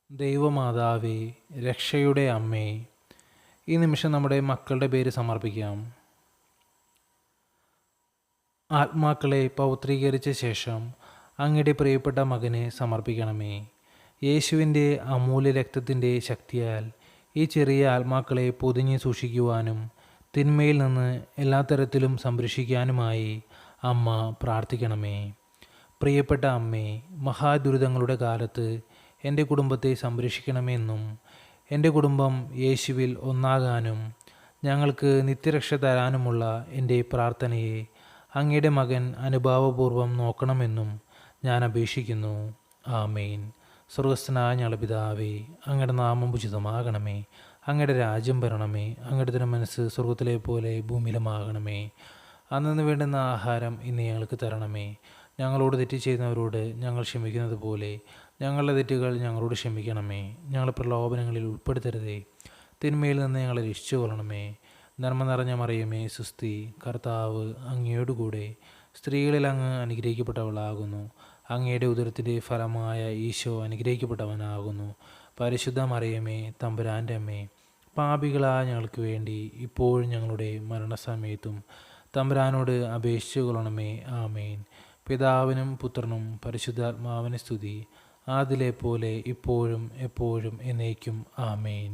ദൈവമാതാവേ, രക്ഷയുടെ അമ്മേ, ഈ നിമിഷം നമ്മുടെ മക്കളുടെ പേര് സമർപ്പിക്കാം. ആത്മാക്കളെ പൗത്രീകരിച്ച ശേഷം അങ്ങയുടെ പ്രിയപ്പെട്ട മകനെ സമർപ്പിക്കണമേ. യേശുവിൻ്റെ അമൂല്യ രക്തത്തിൻ്റെ ശക്തിയാൽ ഈ ചെറിയ ആത്മാക്കളെ പൊതിഞ്ഞ് സൂക്ഷിക്കുവാനും തിന്മയിൽ നിന്ന് എല്ലാ തരത്തിലും സംരക്ഷിക്കാനുമായി അമ്മ പ്രാർത്ഥിക്കണമേ. പ്രിയപ്പെട്ട അമ്മേ, മഹാദുരിതങ്ങളുടെ കാലത്ത് എൻ്റെ കുടുംബത്തെ സംരക്ഷിക്കണമെന്നും എൻ്റെ കുടുംബം യേശുവിൽ ഒന്നാകാനും ഞങ്ങൾക്ക് നിത്യരക്ഷ തരാനുമുള്ള എൻ്റെ പ്രാർത്ഥനയെ അങ്ങയുടെ മകൻ അനുഭാവപൂർവ്വം നോക്കണമെന്നും ഞാൻ അപേക്ഷിക്കുന്നു. ആമേൻ. സ്വർഗസ്ഥനായ ഞങ്ങളുടെ പിതാവേ, അങ്ങയുടെ നാമം ഉചിതമാകണമേ. അങ്ങയുടെ രാജ്യം വരണമേ. അങ്ങയുടെ തിരുമനസ്സ് സ്വർഗത്തിലെ പോലെ ഭൂമിയിലുമാകണമേ. അന്നു വേണ്ടുന്ന ആഹാരം ഇന്ന് ഞങ്ങൾക്ക് തരണമേ. ഞങ്ങളോട് തെറ്റ് ചെയ്യുന്നവരോട് ഞങ്ങൾ ക്ഷമിക്കുന്നത് പോലെ ഞങ്ങളുടെ തെറ്റുകൾ ഞങ്ങളോട് ക്ഷമിക്കണമേ. ഞങ്ങളെ പ്രലോഭനങ്ങളിൽ ഉൾപ്പെടുത്തരുതേ, തിന്മയിൽ നിന്ന് ഞങ്ങളെ രക്ഷിച്ചു കൊള്ളണമേ. നന്മ നിറഞ്ഞ മറിയമേ, സുസ്തി, കർത്താവ് അങ്ങയോടുകൂടെ സ്ത്രീകളിൽ അങ്ങ് അനുഗ്രഹിക്കപ്പെട്ടവളാകുന്നു. അങ്ങയുടെ ഉദരത്തിൻ്റെ ഫലമായ ഈശോ അനുഗ്രഹിക്കപ്പെട്ടവനാകുന്നു. പരിശുദ്ധ മറിയമേ, തമ്പുരാൻ്റെ അമ്മേ, പാപികളായ ഞങ്ങൾക്ക് വേണ്ടി ഇപ്പോഴും ഞങ്ങളുടെ മരണസമയത്തും തമ്പുരാനോട് അപേക്ഷിച്ചു കൊള്ളണമേ. ആമേൻ. പിതാവിനും പുത്രനും പരിശുദ്ധാത്മാവിന് സ്തുതി, ആദിലെ പോലെ ഇപ്പോഴും എപ്പോഴും എന്നേക്കും. ആമേൻ.